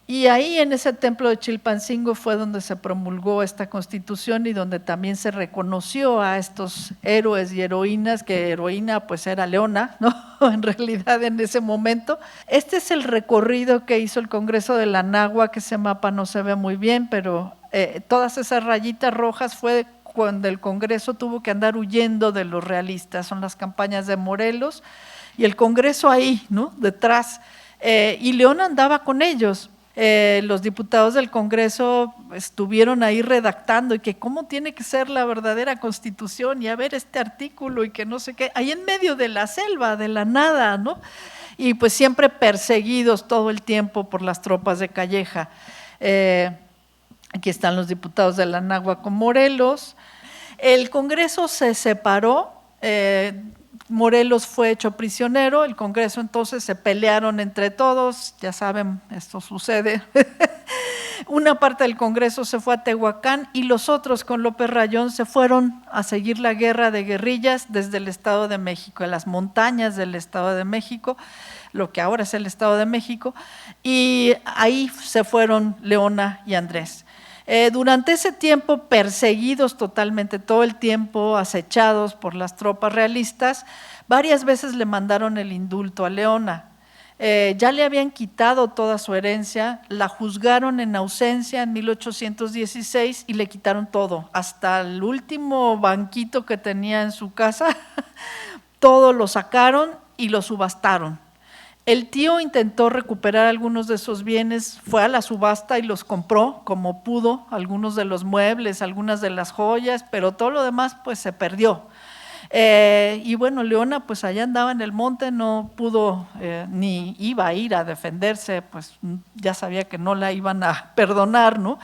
Y ahí en ese templo de Chilpancingo fue donde se promulgó esta constitución y donde también se reconoció a estos héroes y heroínas, que heroína pues era Leona, ¿no? En realidad en ese momento. Este es el recorrido que hizo el Congreso de la Náhuac, que ese mapa no se ve muy bien, pero todas esas rayitas rojas fue cuando el Congreso tuvo que andar huyendo de los realistas, son las campañas de Morelos, y el Congreso ahí, ¿no? Detrás, y Leona andaba con ellos. Los diputados del Congreso estuvieron ahí redactando y que cómo tiene que ser la verdadera Constitución y a ver este artículo y que no sé qué, ahí en medio de la selva, de la nada, ¿no? Y pues siempre perseguidos todo el tiempo por las tropas de Calleja. Aquí están los diputados de la Náhuac con Morelos. El Congreso se separó, Morelos fue hecho prisionero, el Congreso entonces se pelearon entre todos, ya saben, esto sucede. Una parte del Congreso se fue a Tehuacán y los otros con López Rayón se fueron a seguir la guerra de guerrillas desde el Estado de México, en las montañas del Estado de México, lo que ahora es el Estado de México, y ahí se fueron Leona y Andrés. Durante ese tiempo, perseguidos totalmente, todo el tiempo acechados por las tropas realistas, varias veces le mandaron el indulto a Leona. Ya le habían quitado toda su herencia, la juzgaron en ausencia en 1816 y le quitaron todo, hasta el último banquito que tenía en su casa, todo lo sacaron y lo subastaron. El tío intentó recuperar algunos de esos bienes, fue a la subasta y los compró como pudo, algunos de los muebles, algunas de las joyas, pero todo lo demás pues se perdió. Y bueno, Leona pues allá andaba en el monte, no pudo ni iba a ir a defenderse, pues ya sabía que no la iban a perdonar, ¿no?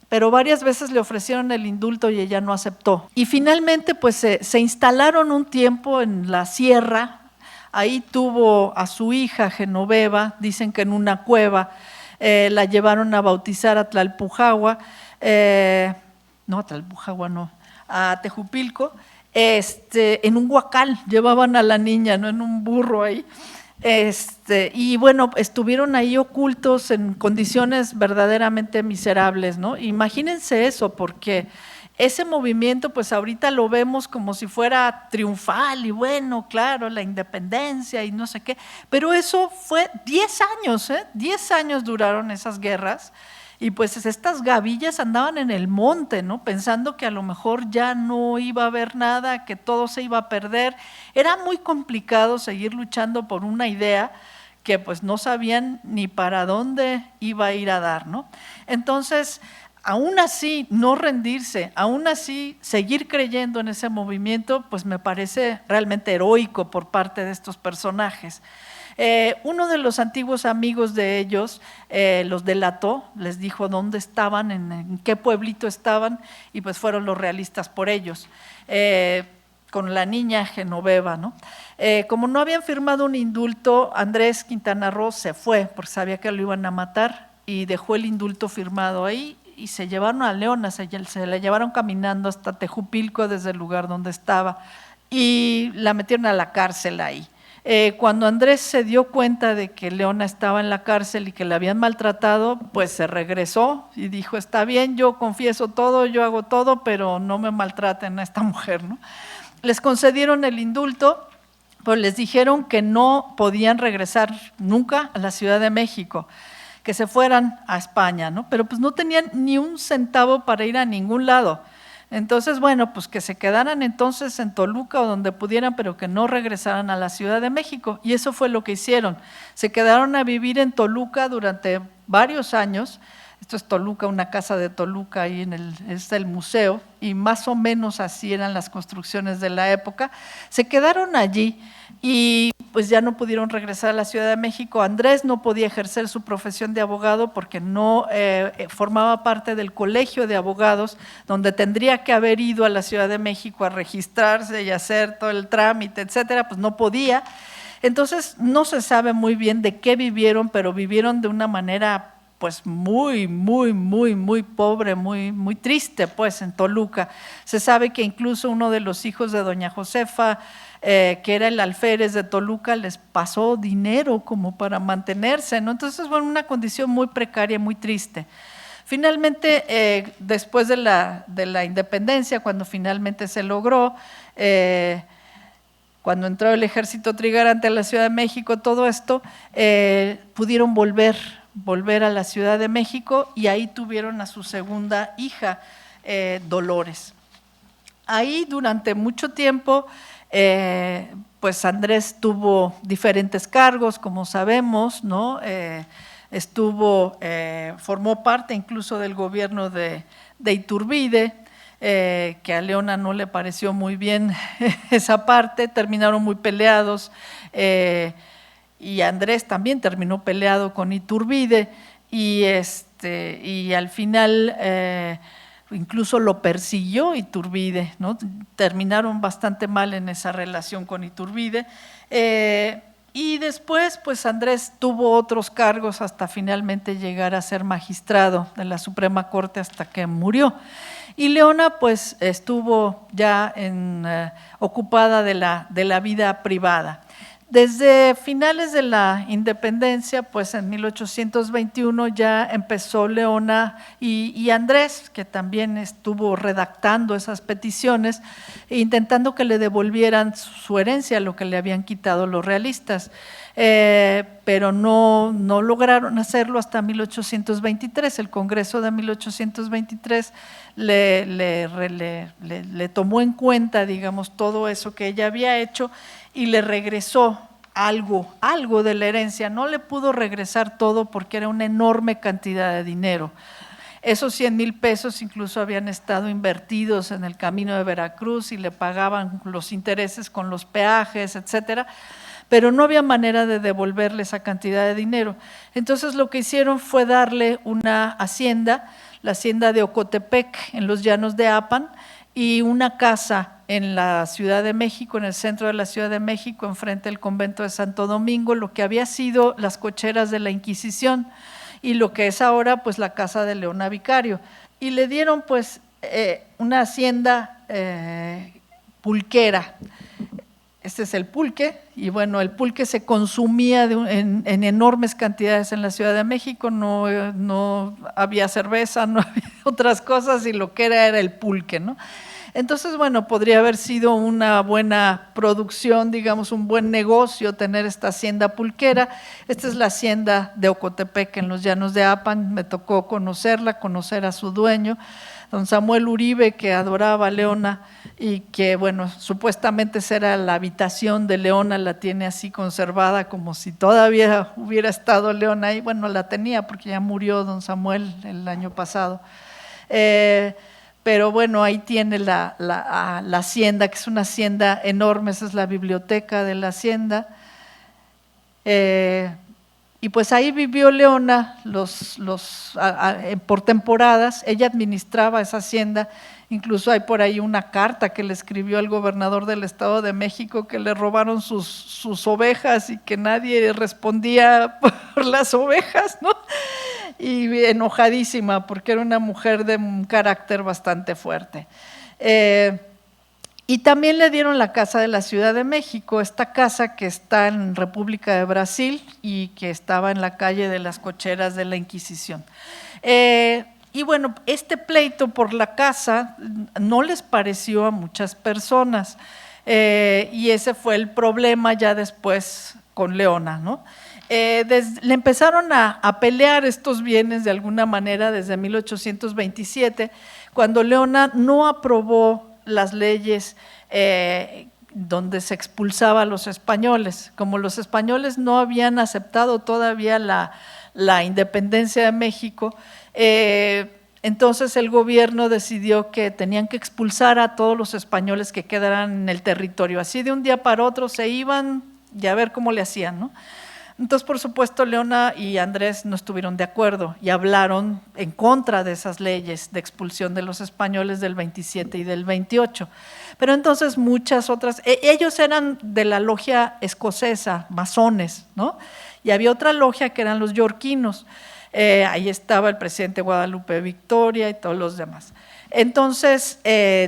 Pero varias veces le ofrecieron el indulto y ella no aceptó. Y finalmente pues se instalaron un tiempo en la sierra, ahí tuvo a su hija Genoveva, dicen que en una cueva, la llevaron a bautizar a Tlalpujahua, no, a Tlalpujahua no, a Tejupilco, en un huacal llevaban a la niña, no en un burro ahí. Y bueno, estuvieron ahí ocultos en condiciones verdaderamente miserables, ¿no? Imagínense eso, porque ese movimiento, pues ahorita lo vemos como si fuera triunfal y bueno, claro, la independencia y no sé qué, pero eso fue 10 años, 10 años duraron esas guerras. Y pues estas gavillas andaban en el monte, ¿no? Pensando que a lo mejor ya no iba a haber nada, que todo se iba a perder. Era muy complicado seguir luchando por una idea que pues no sabían ni para dónde iba a ir a dar, ¿no? Entonces, aún así, no rendirse, aún así, seguir creyendo en ese movimiento, pues me parece realmente heroico por parte de estos personajes. Uno de los antiguos amigos de ellos los delató, les dijo dónde estaban, en qué pueblito estaban, y pues fueron los realistas por ellos, con la niña Genoveva, ¿no? Como no habían firmado un indulto, Andrés Quintana Roo se fue, porque sabía que lo iban a matar, y dejó el indulto firmado ahí, y se llevaron a Leona, se la llevaron caminando hasta Tejupilco desde el lugar donde estaba, y la metieron a la cárcel ahí. Cuando Andrés se dio cuenta de que Leona estaba en la cárcel y que la habían maltratado, pues se regresó y dijo, está bien, yo confieso todo, yo hago todo, pero no me maltraten a esta mujer, ¿no? Les concedieron el indulto, pues les dijeron que no podían regresar nunca a la Ciudad de México, que se fueran a España, ¿no? Pero pues no tenían ni un centavo para ir a ningún lado. Entonces, bueno, pues que se quedaran entonces en Toluca o donde pudieran, pero que no regresaran a la Ciudad de México. Y eso fue lo que hicieron. Se quedaron a vivir en Toluca durante varios años. Esto es Toluca, una casa de Toluca, ahí está el museo, y más o menos así eran las construcciones de la época. Se quedaron allí y pues ya no pudieron regresar a la Ciudad de México. Andrés no podía ejercer su profesión de abogado porque no formaba parte del colegio de abogados, donde tendría que haber ido a la Ciudad de México a registrarse y hacer todo el trámite, etcétera, pues no podía. Entonces no se sabe muy bien de qué vivieron, pero vivieron de una manera pues muy pobre, muy triste, pues en Toluca. Se sabe que incluso uno de los hijos de doña Josefa, que era el alférez de Toluca, les pasó dinero como para mantenerse, ¿no? Entonces, bueno, una condición muy precaria, muy triste. Finalmente, después de la independencia, cuando finalmente se logró, cuando entró el ejército trigarante a la Ciudad de México, todo esto, pudieron volver a la Ciudad de México y ahí tuvieron a su segunda hija, Dolores. Ahí durante mucho tiempo, pues Andrés tuvo diferentes cargos, como sabemos, ¿no? Formó parte incluso del gobierno de Iturbide, que a Leona no le pareció muy bien esa parte, terminaron muy peleados, y Andrés también terminó peleado con Iturbide y al final incluso lo persiguió Iturbide, ¿no? Terminaron bastante mal en esa relación con Iturbide, y después pues Andrés tuvo otros cargos hasta finalmente llegar a ser magistrado de la Suprema Corte hasta que murió. Y Leona pues estuvo ya ocupada de la vida privada. Desde finales de la independencia, pues en 1821 ya empezó Leona y Andrés, que también estuvo redactando esas peticiones, intentando que le devolvieran su herencia, lo que le habían quitado los realistas. Pero no lograron hacerlo hasta 1823. El Congreso de 1823 le tomó en cuenta, digamos, todo eso que ella había hecho y le regresó algo de la herencia. No le pudo regresar todo porque era una enorme cantidad de dinero. Esos 100,000 pesos incluso habían estado invertidos en el camino de Veracruz y le pagaban los intereses con los peajes, etcétera, pero no había manera de devolverle esa cantidad de dinero. Entonces lo que hicieron fue darle una hacienda, la hacienda de Ocotepec, en los llanos de Apan, y una casa en la Ciudad de México, en el centro de la Ciudad de México, enfrente del convento de Santo Domingo, lo que había sido las cocheras de la Inquisición y lo que es ahora pues la casa de Leona Vicario. Y le dieron pues una hacienda pulquera. Este es el pulque, y bueno, el pulque se consumía en enormes cantidades en la Ciudad de México, no había cerveza, no había otras cosas, y lo que era el pulque, ¿no? Entonces, bueno, podría haber sido una buena producción, digamos, un buen negocio tener esta hacienda pulquera. Esta es la hacienda de Ocotepec en los llanos de Apan, me tocó conocerla, conocer a su dueño, don Samuel Uribe, que adoraba a Leona y que, bueno, supuestamente era la habitación de Leona, la tiene así conservada como si todavía hubiera estado Leona ahí. Bueno, la tenía porque ya murió don Samuel el año pasado. Pero bueno, ahí tiene la hacienda, que es una hacienda enorme, esa es la biblioteca de la hacienda. Y pues ahí vivió Leona por temporadas. Ella administraba esa hacienda. Incluso hay por ahí una carta que le escribió al gobernador del Estado de México, que le robaron sus ovejas y que nadie respondía por las ovejas, ¿no? Y enojadísima porque era una mujer de un carácter bastante fuerte. Y también le dieron la casa de la Ciudad de México, esta casa que está en República de Brasil y que estaba en la calle de las Cocheras de la Inquisición. Y bueno, este pleito por la casa no les pareció a muchas personas, y ese fue el problema ya después con Leona, ¿no? Le empezaron a pelear estos bienes de alguna manera desde 1827, cuando Leona no aprobó las leyes donde se expulsaba a los españoles. Como los españoles no habían aceptado todavía la independencia de México, entonces el gobierno decidió que tenían que expulsar a todos los españoles que quedaran en el territorio. Así de un día para otro se iban y a ver cómo le hacían, ¿no? Entonces, por supuesto, Leona y Andrés no estuvieron de acuerdo y hablaron en contra de esas leyes de expulsión de los españoles del 27 y del 28. Pero entonces muchas otras, ellos eran de la logia escocesa, masones, ¿no? Y había otra logia que eran los yorquinos. Ahí estaba el presidente Guadalupe Victoria y todos los demás. Entonces,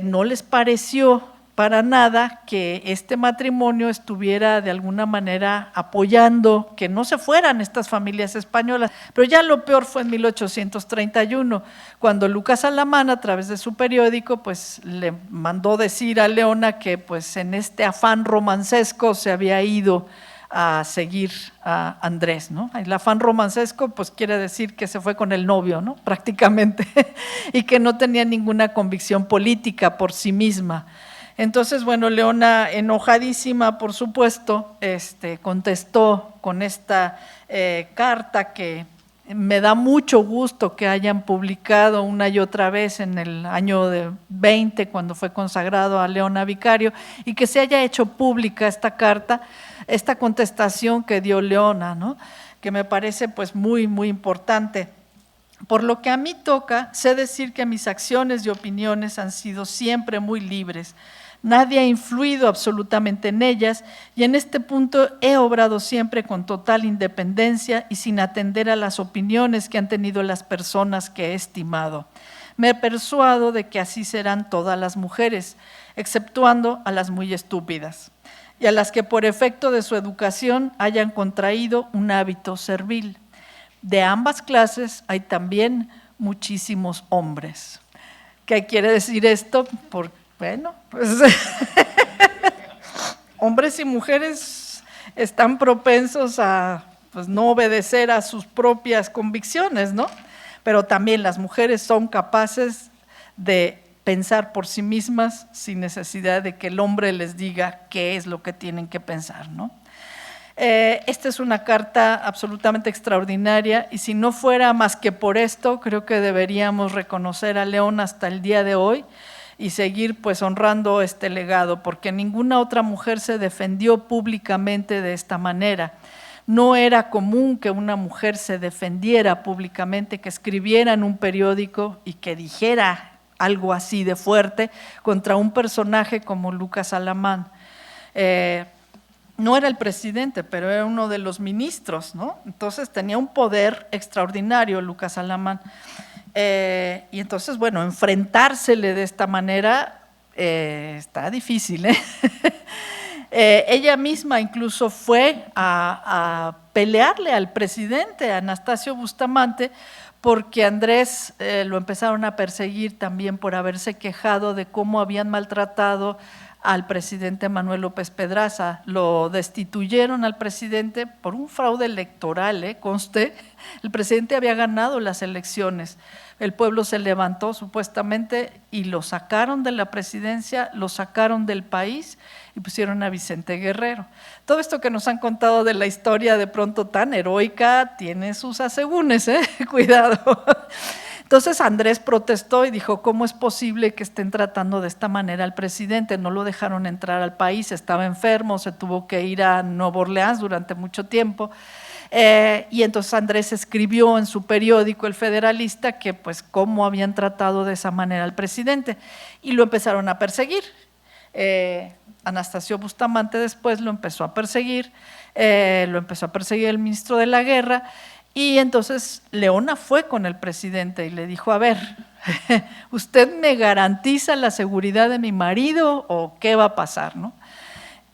no les pareció para nada que este matrimonio estuviera de alguna manera apoyando que no se fueran estas familias españolas. Pero ya lo peor fue en 1831, cuando Lucas Alamán, a través de su periódico, pues le mandó decir a Leona que pues en este afán romancesco se había ido a seguir a Andrés, ¿no? El afán romancesco pues quiere decir que se fue con el novio, ¿no? Prácticamente, y que no tenía ninguna convicción política por sí misma. Entonces, bueno, Leona, enojadísima, por supuesto, contestó con esta carta que me da mucho gusto que hayan publicado una y otra vez en el año 20, cuando fue consagrado a Leona Vicario, y que se haya hecho pública esta carta, esta contestación que dio Leona, ¿no? Que me parece pues muy, muy importante. Por lo que a mí toca, sé decir que mis acciones y opiniones han sido siempre muy libres. Nadie ha influido absolutamente en ellas y en este punto he obrado siempre con total independencia y sin atender a las opiniones que han tenido las personas que he estimado. Me persuado de que así serán todas las mujeres, exceptuando a las muy estúpidas. y a las que por efecto de su educación hayan contraído un hábito servil. De ambas clases hay también muchísimos hombres. ¿Qué quiere decir esto? Bueno, pues hombres y mujeres están propensos a pues, no obedecer a sus propias convicciones, ¿no? Pero también las mujeres son capaces de pensar por sí mismas sin necesidad de que el hombre les diga qué es lo que tienen que pensar, ¿no? Esta es una carta absolutamente extraordinaria y si no fuera más que por esto, creo que deberíamos reconocer a León hasta el día de hoy y seguir pues honrando este legado, porque ninguna otra mujer se defendió públicamente de esta manera. No era común que una mujer se defendiera públicamente, que escribiera en un periódico y que dijera algo así de fuerte contra un personaje como Lucas Alamán. No era el presidente, pero era uno de los ministros, ¿no? Entonces tenía un poder extraordinario Lucas Alamán. Y entonces, bueno, enfrentársele de esta manera está difícil, ¿eh? Ella misma incluso fue a pelearle al presidente, a Anastasio Bustamante, porque Andrés lo empezaron a perseguir también por haberse quejado de cómo habían maltratado al presidente Manuel López Pedraza. Lo destituyeron al presidente por un fraude electoral, conste. El presidente había ganado las elecciones. El pueblo se levantó supuestamente y lo sacaron de la presidencia, lo sacaron del país y pusieron a Vicente Guerrero. Todo esto que nos han contado de la historia de pronto tan heroica tiene sus asegúnes, cuidado. Entonces Andrés protestó y dijo, ¿cómo es posible que estén tratando de esta manera al presidente? No lo dejaron entrar al país, estaba enfermo, se tuvo que ir a Nueva Orleans durante mucho tiempo. Y entonces Andrés escribió en su periódico El Federalista que pues cómo habían tratado de esa manera al presidente y lo empezaron a perseguir. Anastasio Bustamante después lo empezó a perseguir el ministro de la Guerra y entonces Leona fue con el presidente y le dijo, a ver, ¿usted me garantiza la seguridad de mi marido o qué va a pasar, ¿no?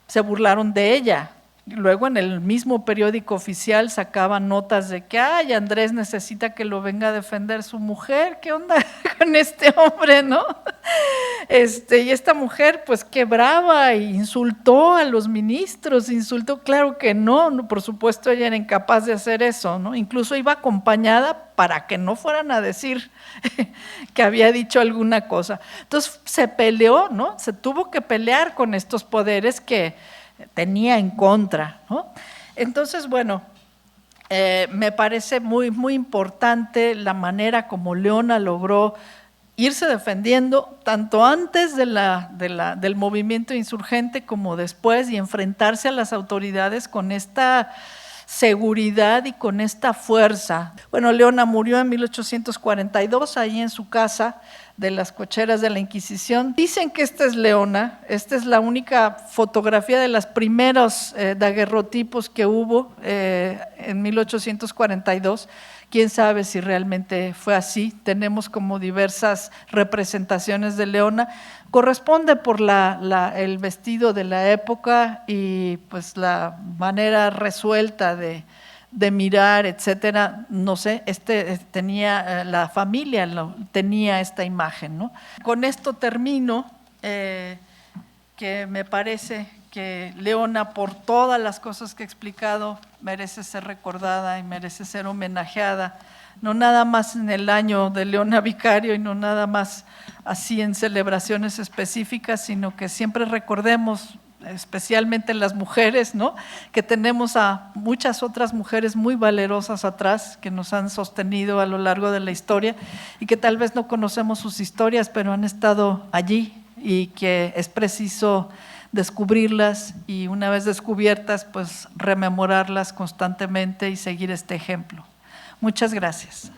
Se burlaron de ella. Luego en el mismo periódico oficial sacaban notas de que ay, Andrés necesita que lo venga a defender su mujer, ¿qué onda con este hombre, no? Y esta mujer pues qué brava, e insultó a los ministros, claro que no, por supuesto ella era incapaz de hacer eso, ¿no? Incluso iba acompañada para que no fueran a decir que había dicho alguna cosa. Entonces se peleó, ¿no? Se tuvo que pelear con estos poderes que tenía en contra, ¿no? Entonces, bueno, me parece muy, muy importante la manera como Leona logró irse defendiendo tanto antes del movimiento insurgente como después y enfrentarse a las autoridades con esta seguridad y con esta fuerza. Bueno, Leona murió en 1842 ahí en su casa de las cocheras de la Inquisición. Dicen que esta es Leona, esta es la única fotografía de los primeros daguerrotipos que hubo en 1842. Quién sabe si realmente fue así. Tenemos como diversas representaciones de Leona. Corresponde por el vestido de la época y pues la manera resuelta de mirar, etcétera, no sé, tenía la familia, tenía esta imagen, ¿no? Con esto termino, que me parece que Leona, por todas las cosas que he explicado, merece ser recordada y merece ser homenajeada, no nada más en el año de Leona Vicario y no nada más así en celebraciones específicas, sino que siempre recordemos, especialmente las mujeres, ¿no? Que tenemos a muchas otras mujeres muy valerosas atrás que nos han sostenido a lo largo de la historia y que tal vez no conocemos sus historias, pero han estado allí y que es preciso descubrirlas y una vez descubiertas, pues rememorarlas constantemente y seguir este ejemplo. Muchas gracias.